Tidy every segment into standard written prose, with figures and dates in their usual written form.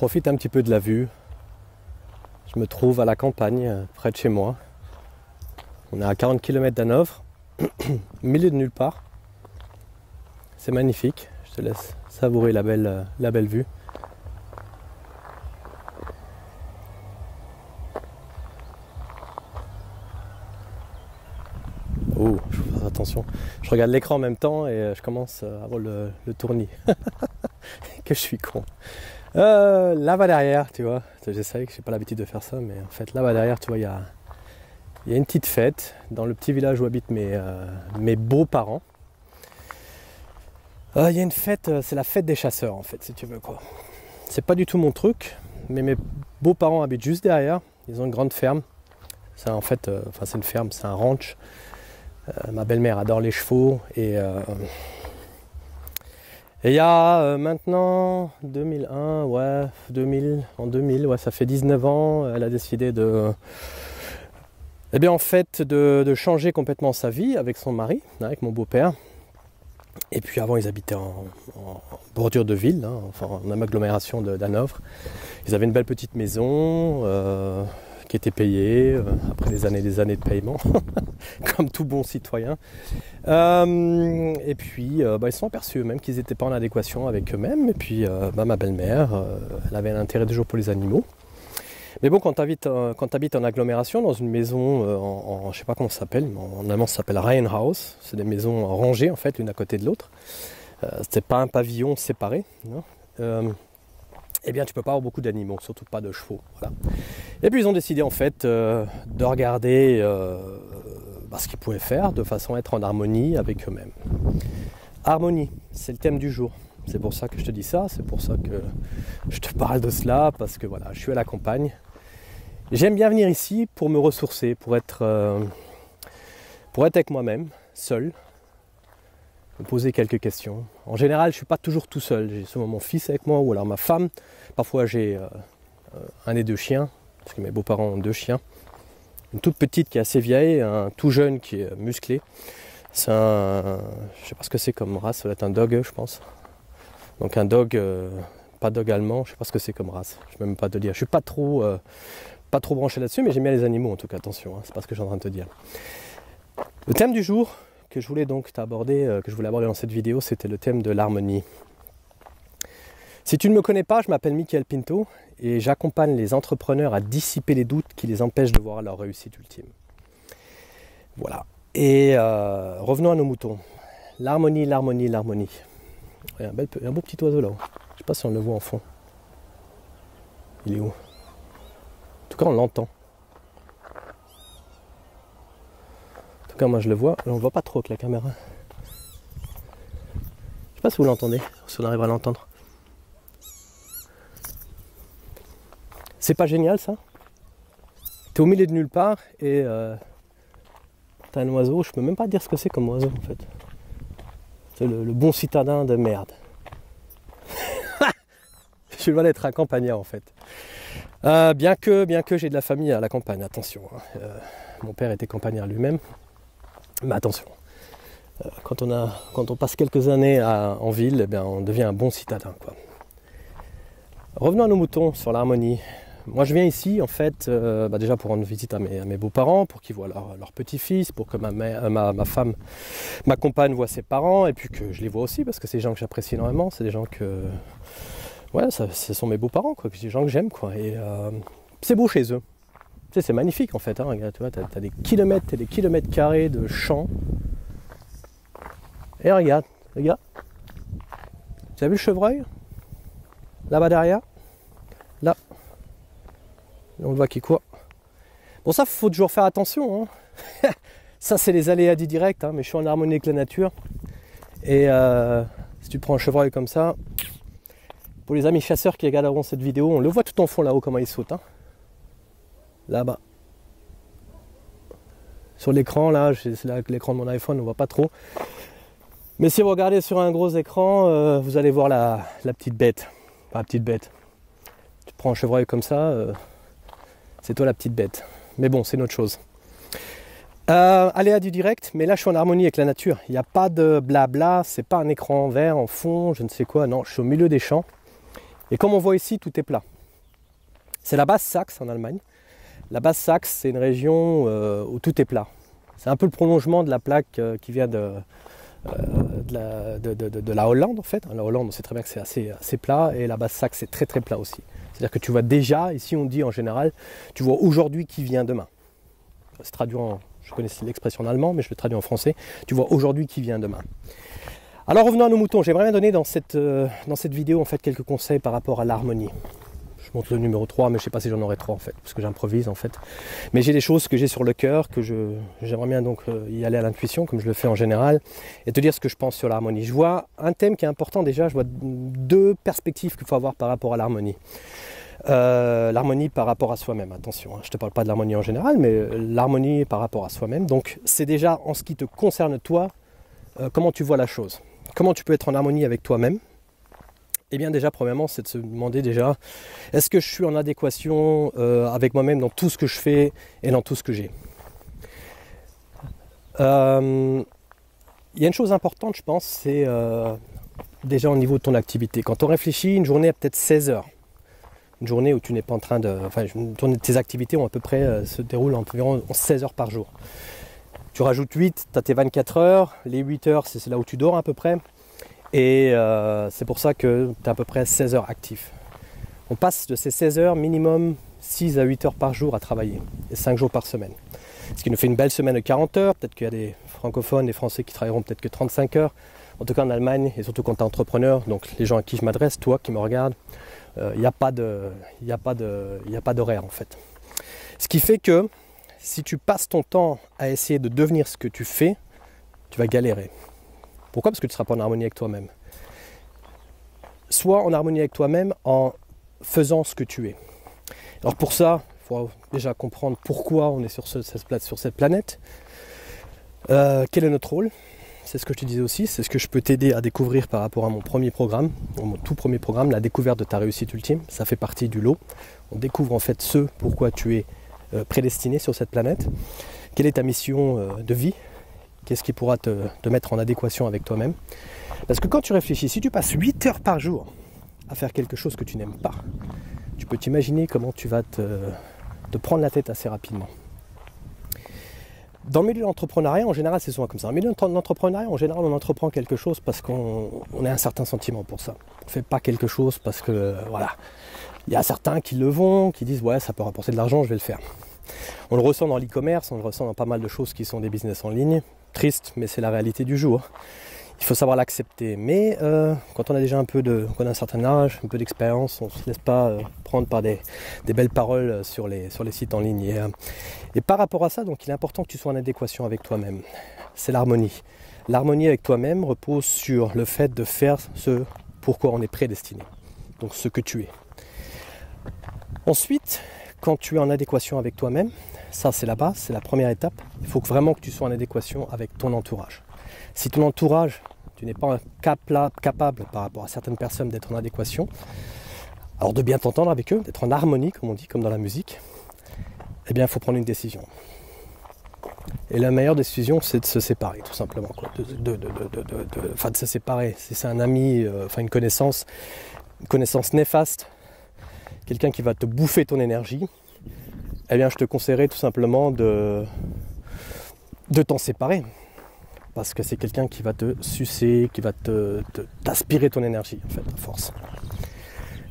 profite un petit peu de la vue. Je me trouve à la campagne, près de chez moi. On est à 40 km d'Hanovre, au milieu de nulle part. C'est magnifique. Je te laisse savourer la belle vue. Oh, je faut faire attention. Je regarde l'écran en même temps et je commence à avoir le tournis. Que je suis con. Là-bas derrière, tu vois, je savais que j'ai pas l'habitude de faire ça, mais en fait là-bas derrière, tu vois, il y a une petite fête dans le petit village où habitent mes beaux-parents. Il y a une fête, c'est la fête des chasseurs en fait, si tu veux quoi. C'est pas du tout mon truc, mais mes beaux-parents habitent juste derrière. Ils ont une grande ferme. C'est en fait, c'est une ferme, c'est un ranch. Ma belle-mère adore les chevaux et il y a maintenant 2001, ouais, en 2000, ouais, ça fait 19 ans, elle a décidé de changer complètement sa vie avec son mari, avec mon beau-père. Et puis avant ils habitaient en bordure de ville, hein, enfin en agglomération d'Hanovre. Ils avaient une belle petite maison qui était payée après des années de paiement, comme tout bon citoyen. Et puis ils se sont aperçus eux-mêmes qu'ils n'étaient pas en adéquation avec eux-mêmes. Et puis ma belle-mère, elle avait un intérêt toujours pour les animaux. Mais bon, quand tu habites en agglomération, dans une maison je sais pas comment ça s'appelle, en allemand ça s'appelle Reihenhaus, c'est des maisons rangées en fait, l'une à côté de l'autre. C'était pas un pavillon séparé. Eh bien tu peux pas avoir beaucoup d'animaux, surtout pas de chevaux. Voilà. Et puis ils ont décidé en fait de regarder ce qu'ils pouvaient faire de façon à être en harmonie avec eux-mêmes. Harmonie, c'est le thème du jour. C'est pour ça que je te dis ça, c'est pour ça que je te parle de cela, parce que voilà, je suis à la campagne. J'aime bien venir ici pour me ressourcer, pour être avec moi-même, seul, me poser quelques questions. En général, je ne suis pas toujours tout seul, j'ai souvent mon fils avec moi, ou alors ma femme. Parfois j'ai un des deux chiens, parce que mes beaux-parents ont 2 chiens. Une toute petite qui est assez vieille, un tout jeune qui est musclé. C'est un, je ne sais pas ce que c'est comme race, ça doit être un dog, je pense. Donc un dog, pas dog allemand, je ne sais pas ce que c'est comme race, je ne peux même pas te dire. Je ne suis pas trop branché là-dessus, mais j'aime bien les animaux en tout cas, attention, c'est pas ce que je suis en train de te dire. Le thème du jour que je voulais donc aborder dans cette vidéo, c'était le thème de l'harmonie. Si tu ne me connais pas, je m'appelle Michael Pinto et j'accompagne les entrepreneurs à dissiper les doutes qui les empêchent de voir leur réussite ultime. Voilà. Et revenons à nos moutons. L'harmonie, l'harmonie, l'harmonie. Il y a un beau petit oiseau là-haut. Je ne sais pas si on le voit en fond. Il est où? En tout cas, on l'entend. En tout cas, moi je le vois. On ne le voit pas trop avec la caméra. Je ne sais pas si vous l'entendez, si on arrive à l'entendre. C'est pas génial ça? Tu es au milieu de nulle part et tu as un oiseau. Je ne peux même pas dire ce que c'est comme oiseau en fait. C'est le bon citadin de merde. Je suis loin d'être un campagnard en fait. Bien que j'ai de la famille à la campagne, attention. Mon père était campagnard lui-même. Mais attention, quand on passe quelques années en ville, eh bien, on devient un bon citadin, quoi. Revenons à nos moutons sur l'harmonie. Moi je viens ici en fait déjà pour rendre visite à mes beaux-parents, pour qu'ils voient leur petit-fils, pour que ma femme, ma compagne voit ses parents, et puis que je les vois aussi, parce que c'est des gens que j'apprécie énormément, c'est des gens que... Ouais, ce sont mes beaux-parents, quoi, c'est des gens que j'aime, quoi. Et c'est beau chez eux. Tu sais, c'est magnifique en fait, hein, regarde, tu vois, t'as des kilomètres et des kilomètres carrés de champs. Et regarde, tu as vu le chevreuil? Là-bas derrière? Là. On le voit qui court. Bon, ça, faut toujours faire attention. Hein. Ça, c'est les aléas du direct, hein, mais je suis en harmonie avec la nature. Et si tu prends un chevreuil comme ça, pour les amis chasseurs qui regarderont cette vidéo, on le voit tout en fond là-haut, comment il saute. Hein. Là-bas. Sur l'écran, là, c'est là l'écran de mon iPhone, on ne voit pas trop. Mais si vous regardez sur un gros écran, vous allez voir la petite bête. Pas la petite bête. Tu prends un chevreuil comme ça, c'est toi la petite bête. Mais bon, c'est une autre chose. Aléa du direct, mais là je suis en harmonie avec la nature. Il n'y a pas de blabla, c'est pas un écran vert en fond, je ne sais quoi. Non, je suis au milieu des champs. Et comme on voit ici, tout est plat. C'est la Basse-Saxe en Allemagne. La Basse-Saxe, c'est une région où tout est plat. C'est un peu le prolongement de la plaque qui vient de la Hollande en fait. La Hollande, on sait très bien que c'est assez plat, et la Basse-Saxe, c'est très très plat aussi. C'est-à-dire que tu vois déjà, ici on dit en général, tu vois aujourd'hui qui vient demain. C'est traduit je connais l'expression en allemand, mais je le traduis en français. Tu vois aujourd'hui qui vient demain. Alors revenons à nos moutons. J'aimerais bien donner dans cette vidéo en fait quelques conseils par rapport à l'harmonie. Je montre le numéro 3, mais je ne sais pas si j'en aurai 3 en fait, parce que j'improvise en fait. Mais j'ai des choses que j'ai sur le cœur, que j'aimerais bien donc y aller à l'intuition, comme je le fais en général, et te dire ce que je pense sur l'harmonie. Je vois un thème qui est important déjà, je vois 2 perspectives qu'il faut avoir par rapport à l'harmonie. L'harmonie par rapport à soi-même, attention, je ne te parle pas de l'harmonie en général, mais l'harmonie par rapport à soi-même. Donc c'est déjà en ce qui te concerne toi, comment tu vois la chose. Comment tu peux être en harmonie avec toi-même? Eh bien déjà, premièrement, c'est de se demander déjà, est-ce que je suis en adéquation avec moi-même dans tout ce que je fais et dans tout ce que j'ai? Il y a une chose importante, je pense, c'est déjà au niveau de ton activité. Quand on réfléchit, une journée a peut-être 16 heures. Une journée où tu n'es pas en train de... Enfin, tes activités ont à peu près, se déroulent environ 16 heures par jour. Tu rajoutes 8, tu as tes 24 heures. Les 8 heures, c'est là où tu dors à peu près. Et c'est pour ça que tu as à peu près 16 heures actifs. On passe de ces 16 heures minimum 6 à 8 heures par jour à travailler. Et 5 jours par semaine. Ce qui nous fait une belle semaine de 40 heures. Peut-être qu'il y a des francophones, des Français qui travailleront peut-être que 35 heures. En tout cas en Allemagne, et surtout quand tu es entrepreneur, donc les gens à qui je m'adresse, toi qui me regardes, il n'y a pas d'horaire en fait. Ce qui fait que si tu passes ton temps à essayer de devenir ce que tu fais, tu vas galérer. Pourquoi? Parce que tu ne seras pas en harmonie avec toi-même. Sois en harmonie avec toi-même en faisant ce que tu es. Alors pour ça, il faut déjà comprendre pourquoi on est sur cette planète. Quel est notre rôle? C'est ce que je te disais aussi, c'est ce que je peux t'aider à découvrir par rapport à mon premier programme, mon tout premier programme, la découverte de ta réussite ultime. Ça fait partie du lot. On découvre en fait ce pourquoi tu es prédestiné sur cette planète. Quelle est ta mission de vie? Qu'est-ce qui pourra te mettre en adéquation avec toi-même? Parce que quand tu réfléchis, si tu passes 8 heures par jour à faire quelque chose que tu n'aimes pas, tu peux t'imaginer comment tu vas te prendre la tête assez rapidement. Dans le milieu de l'entrepreneuriat, en général, c'est souvent comme ça. Dans le milieu de l'entrepreneuriat, en général, on entreprend quelque chose parce qu'on a un certain sentiment pour ça. On ne fait pas quelque chose parce que, voilà, il y a certains qui le vont, qui disent « ouais, ça peut rapporter de l'argent, je vais le faire ». On le ressent dans l'e-commerce, on le ressent dans pas mal de choses qui sont des business en ligne. Triste, mais c'est la réalité du jour. Il faut savoir l'accepter. Mais quand on a déjà qu'on a un certain âge, un peu d'expérience, on ne se laisse pas prendre par des belles paroles sur les sites en ligne. Et par rapport à ça, donc, il est important que tu sois en adéquation avec toi-même. C'est l'harmonie. L'harmonie avec toi-même repose sur le fait de faire ce pourquoi on est prédestiné. Donc ce que tu es. Ensuite, quand tu es en adéquation avec toi-même, ça c'est la base, c'est la première étape. Il faut vraiment que tu sois en adéquation avec ton entourage. Si ton entourage, tu n'es pas capable par rapport à certaines personnes d'être en adéquation, alors de bien t'entendre avec eux, d'être en harmonie, comme on dit, comme dans la musique, eh bien il faut prendre une décision. Et la meilleure décision, c'est de se séparer, tout simplement. Quoi. De se séparer. Si c'est un ami, une connaissance néfaste, quelqu'un qui va te bouffer ton énergie, eh bien je te conseillerais tout simplement de t'en séparer. Parce que c'est quelqu'un qui va te sucer, qui va t'aspirer ton énergie, en fait, à force.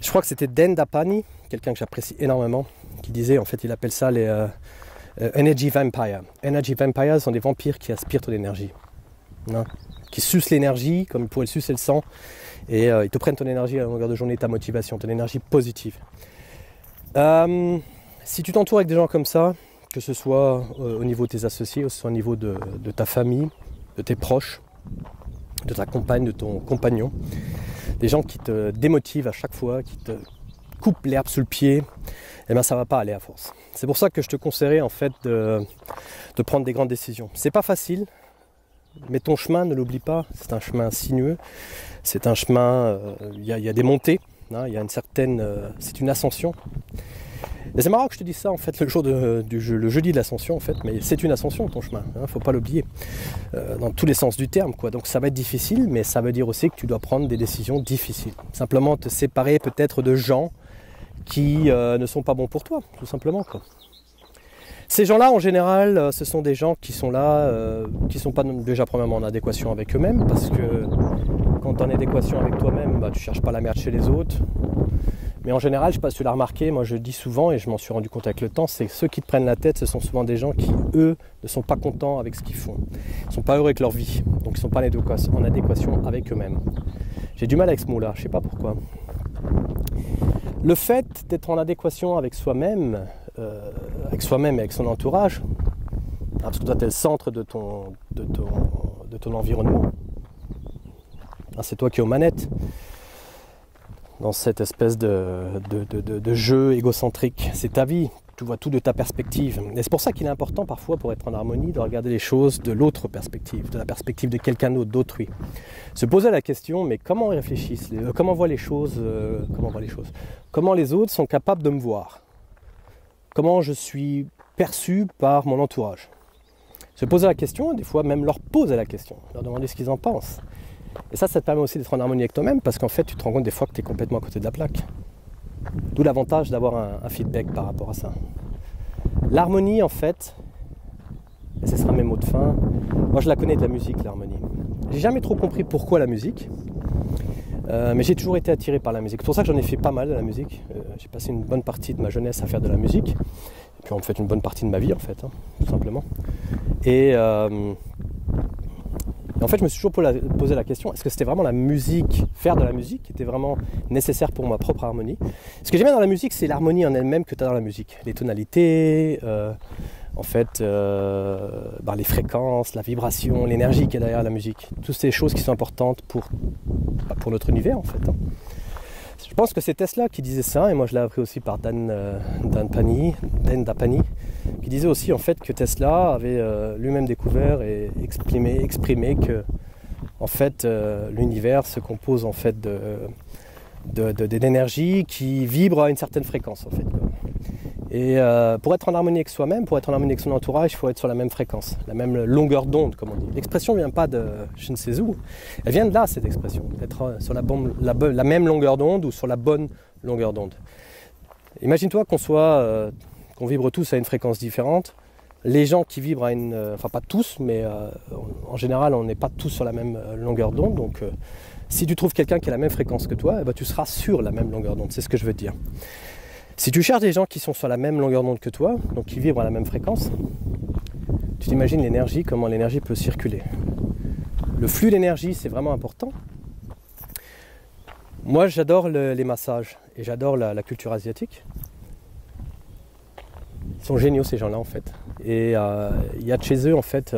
Je crois que c'était Dan Dapani, quelqu'un que j'apprécie énormément, qui disait, en fait, il appelle ça les Energy Vampires. Energy Vampires sont des vampires qui aspirent ton énergie. Hein, qui sucent l'énergie, comme ils pourraient le sucer le sang, et ils te prennent ton énergie à la longueur de journée, ta motivation, ton énergie positive. Si tu t'entoures avec des gens comme ça, que ce soit au niveau de tes associés, que ce soit au niveau de ta famille, de tes proches, de ta compagne, de ton compagnon, des gens qui te démotivent à chaque fois, qui te coupent l'herbe sous le pied, eh bien ça ne va pas aller à force. C'est pour ça que je te conseillerais en fait de prendre des grandes décisions. C'est pas facile, mais ton chemin, ne l'oublie pas, c'est un chemin sinueux, c'est un chemin, il y a des montées, hein, il y a une certaine, c'est une ascension. Et c'est marrant que je te dise ça en fait le jeudi de l'ascension en fait, mais c'est une ascension ton chemin, hein, faut pas l'oublier, dans tous les sens du terme quoi. Donc ça va être difficile, mais ça veut dire aussi que tu dois prendre des décisions difficiles. Simplement te séparer peut-être de gens qui ne sont pas bons pour toi, tout simplement quoi. Ces gens-là en général, ce sont des gens qui sont là, qui sont pas déjà premièrement en adéquation avec eux-mêmes, parce que quand tu es en adéquation avec toi-même, bah, tu cherches pas la merde chez les autres. Mais en général, je ne sais pas si tu l'as remarqué, moi je dis souvent, et je m'en suis rendu compte avec le temps, c'est que ceux qui te prennent la tête, ce sont souvent des gens qui, eux, ne sont pas contents avec ce qu'ils font. Ils ne sont pas heureux avec leur vie, donc ils ne sont pas en adéquation avec eux-mêmes. J'ai du mal avec ce mot-là, je ne sais pas pourquoi. Le fait d'être en adéquation avec soi-même et avec son entourage, parce que toi tu es le centre de ton environnement, c'est toi qui es aux manettes, dans cette espèce de jeu égocentrique. C'est ta vie, tu vois tout de ta perspective. Et c'est pour ça qu'il est important parfois, pour être en harmonie, de regarder les choses de l'autre perspective, de la perspective de quelqu'un d'autre, d'autrui. Se poser la question, mais comment ils réfléchissent, comment voient les choses, comment les autres sont capables de me voir, comment je suis perçu par mon entourage. Se poser la question, des fois même leur poser la question, leur demander ce qu'ils en pensent. Et ça te permet aussi d'être en harmonie avec toi-même, parce qu'en fait, tu te rends compte des fois que tu es complètement à côté de la plaque. D'où l'avantage d'avoir un feedback par rapport à ça. L'harmonie, en fait, et ce sera mes mots de fin, moi je la connais de la musique, l'harmonie. J'ai jamais trop compris pourquoi la musique, mais j'ai toujours été attiré par la musique. C'est pour ça que j'en ai fait pas mal de la musique. J'ai passé une bonne partie de ma jeunesse à faire de la musique, et puis en fait une bonne partie de ma vie, en fait, tout simplement. Et en fait, je me suis toujours posé la question, est-ce que c'était vraiment la musique, faire de la musique, qui était vraiment nécessaire pour ma propre harmonie? Ce que j'aime bien dans la musique, c'est l'harmonie en elle-même que tu as dans la musique. Les tonalités, les fréquences, la vibration, l'énergie qui est derrière la musique. Toutes ces choses qui sont importantes pour notre univers, en fait. Je pense que c'est Tesla qui disait ça, et moi je l'ai appris aussi par Dan Dapani, qui disait aussi en fait que Tesla avait lui-même découvert et exprimé que en fait l'univers se compose en fait d'énergie qui vibre à une certaine fréquence en fait. Et pour être en harmonie avec soi-même, pour être en harmonie avec son entourage, il faut être sur la même fréquence, la même longueur d'onde, comme on dit. L'expression ne vient pas de je ne sais où, elle vient de là, cette expression, d'être sur la même longueur d'onde ou sur la bonne longueur d'onde. Imagine-toi qu'on vibre tous à une fréquence différente. Les gens qui vibrent à enfin pas tous, mais en général, on n'est pas tous sur la même longueur d'onde. Donc, si tu trouves quelqu'un qui a la même fréquence que toi, tu seras sur la même longueur d'onde, c'est ce que je veux te dire. Si tu cherches des gens qui sont sur la même longueur d'onde que toi, donc qui vibrent à la même fréquence, tu t'imagines l'énergie, comment l'énergie peut circuler. Le flux d'énergie, c'est vraiment important. Moi, j'adore les massages et j'adore la culture asiatique. Ils sont géniaux ces gens-là en fait. Et il y a de chez eux en fait,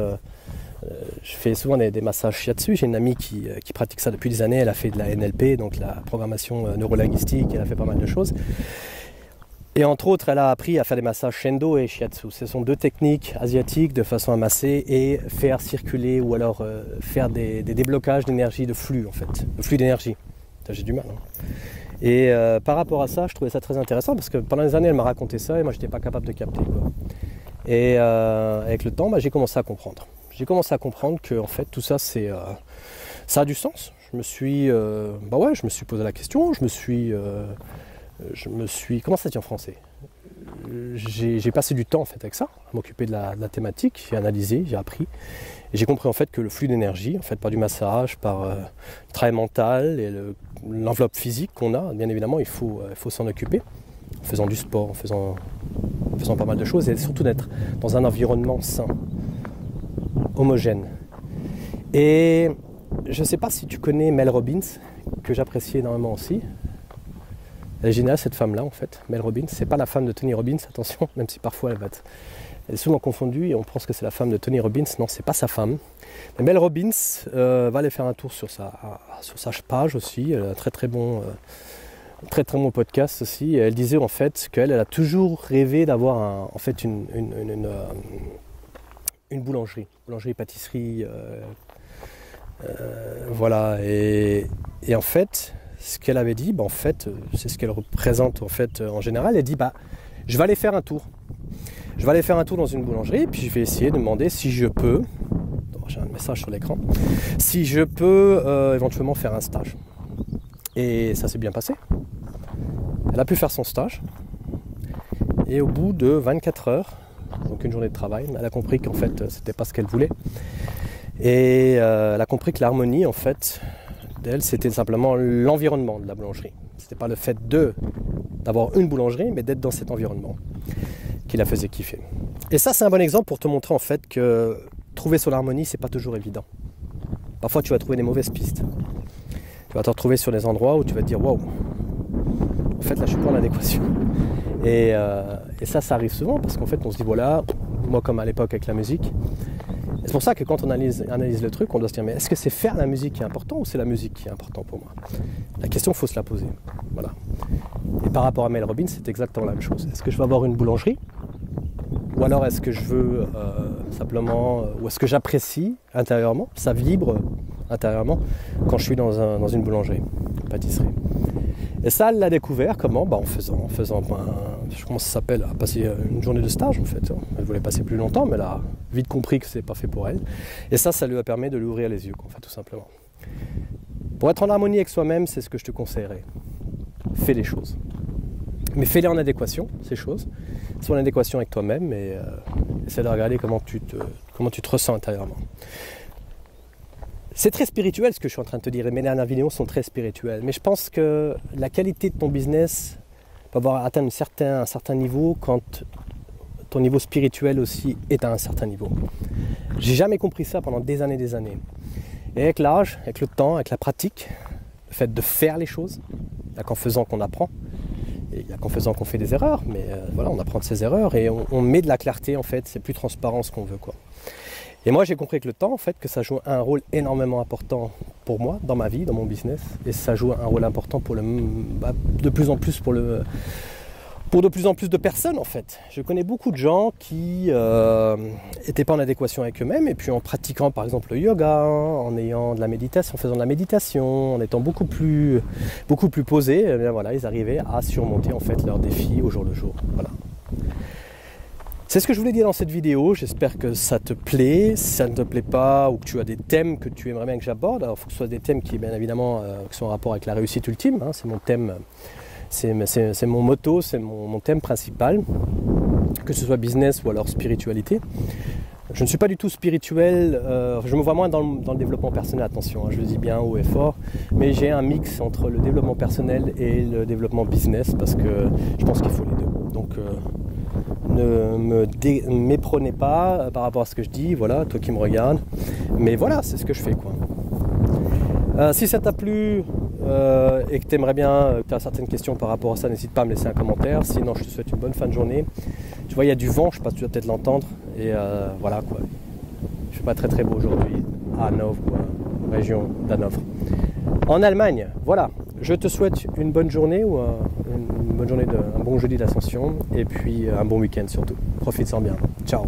je fais souvent des massages shiatsu. J'ai une amie qui pratique ça depuis des années. Elle a fait de la NLP, donc la programmation neurolinguistique. Elle a fait pas mal de choses. Et entre autres, elle a appris à faire des massages Shendo et Shiatsu. Ce sont deux techniques asiatiques de façon à masser et faire circuler ou alors faire des déblocages d'énergie, de flux en fait, de flux d'énergie. J'ai du mal. Et par rapport à ça, je trouvais ça très intéressant parce que pendant des années, elle m'a raconté ça et moi, je n'étais pas capable de capter, quoi. Et avec le temps, j'ai commencé à comprendre. J'ai commencé à comprendre que en fait, tout ça, ça a du sens. Je me suis posé la question. Je me suis, comment ça se dit en français? J'ai passé du temps en fait avec ça, à m'occuper de la thématique. J'ai analysé, j'ai appris. Et j'ai compris en fait que le flux d'énergie, en fait, par du massage, par le travail mental et l'enveloppe physique qu'on a, bien évidemment, il faut s'en occuper, en faisant du sport, en faisant pas mal de choses, et surtout d'être dans un environnement sain, homogène. Et je ne sais pas si tu connais Mel Robbins, que j'apprécie énormément aussi. Elle est géniale cette femme-là en fait, Mel Robbins. C'est pas la femme de Tony Robbins, attention, même si parfois elle est souvent confondue et on pense que c'est la femme de Tony Robbins. Non, c'est pas sa femme. Mais Mel Robbins va aller faire un tour sur sa page aussi. Elle a un très bon podcast aussi. Et elle disait en fait qu'elle a toujours rêvé d'avoir une boulangerie-pâtisserie. Voilà. Et en fait, ce qu'elle avait dit, en fait, c'est ce qu'elle représente en fait en général. Elle dit Je vais aller faire un tour. Je vais aller faire un tour dans une boulangerie, puis je vais essayer de demander si je peux, j'ai un message sur l'écran, si je peux éventuellement faire un stage. Et ça s'est bien passé. Elle a pu faire son stage. Et au bout de 24 heures, donc une journée de travail, elle a compris qu'en fait, c'était pas ce qu'elle voulait. Et elle a compris que l'harmonie, en fait, d'elle, c'était simplement l'environnement de la boulangerie. C'était pas le fait d'avoir une boulangerie, mais d'être dans cet environnement qui la faisait kiffer. Et ça, c'est un bon exemple pour te montrer en fait que trouver son harmonie, c'est pas toujours évident. Parfois, tu vas trouver des mauvaises pistes. Tu vas te retrouver sur des endroits où tu vas te dire waouh, en fait là je suis pas en adéquation. Et ça arrive souvent parce qu'en fait on se dit voilà, moi comme à l'époque avec la musique. Et c'est pour ça que quand on analyse le truc, on doit se dire mais est-ce que c'est faire la musique qui est important ou c'est la musique qui est important pour moi? La question, il faut se la poser. Voilà. Et par rapport à Mel Robbins, c'est exactement la même chose. Est-ce que je veux avoir une boulangerie? Ou alors est-ce que je veux simplement, ou est-ce que j'apprécie intérieurement, ça vibre intérieurement quand je suis dans une boulangerie, une pâtisserie. Et ça, elle l'a découvert comment? En faisant comment ça s'appelle, à passer une journée de stage en fait. Elle voulait passer plus longtemps, mais elle a vite compris que c'est pas fait pour elle. Et ça lui a permis de lui ouvrir les yeux, en fait, tout simplement. Pour être en harmonie avec soi-même, c'est ce que je te conseillerais. Fais les choses. Mais fais-les en adéquation, ces choses. Sois en adéquation avec toi-même et essaie de regarder comment tu te ressens intérieurement. C'est très spirituel ce que je suis en train de te dire, et mes dernières vidéos sont très spirituelles. Mais je pense que la qualité de ton business va avoir atteint un certain niveau quand ton niveau spirituel aussi est à un certain niveau. J'ai jamais compris ça pendant des années. Et avec l'âge, avec le temps, avec la pratique, le fait de faire les choses, il n'y a qu'en faisant qu'on apprend. Et il n'y a qu'en faisant qu'on fait des erreurs, mais voilà, on apprend de ses erreurs et on met de la clarté en fait, c'est plus transparent ce qu'on veut quoi. Et moi j'ai compris avec le temps en fait que ça joue un rôle énormément important pour moi dans ma vie, dans mon business, et ça joue un rôle important pour de plus en plus pour de plus en plus de personnes en fait. Je connais beaucoup de gens qui n'étaient pas en adéquation avec eux-mêmes et puis en pratiquant par exemple le yoga, en ayant de la méditation, en faisant de la méditation, en étant beaucoup plus posés, eh bien voilà, ils arrivaient à surmonter en fait leurs défis au jour le jour. Voilà. C'est ce que je voulais dire dans cette vidéo, j'espère que ça te plaît. Si ça ne te plaît pas ou que tu as des thèmes que tu aimerais bien que j'aborde, alors il faut que ce soit des thèmes qui bien évidemment qui sont en rapport avec la réussite ultime, hein, c'est mon thème. C'est mon motto, c'est mon thème principal, que ce soit business ou alors spiritualité. Je ne suis pas du tout spirituel, je me vois moins dans le développement personnel, attention, hein, je le dis bien haut et fort, mais j'ai un mix entre le développement personnel et le développement business parce que je pense qu'il faut les deux. Donc ne me méprenez pas par rapport à ce que je dis, voilà, toi qui me regardes, mais voilà, c'est ce que je fais quoi. Si ça t'a plu et que tu aimerais bien, que tu as certaines questions par rapport à ça, n'hésite pas à me laisser un commentaire. Sinon, je te souhaite une bonne fin de journée. Tu vois, il y a du vent, je sais pas si tu vas peut-être l'entendre. Et voilà quoi. Il fait pas très très beau aujourd'hui à Hanovre, région d'Hanovre. En Allemagne, voilà. Je te souhaite une bonne journée ou un bon jeudi d'ascension et puis un bon week-end surtout. Profite-en bien. Ciao.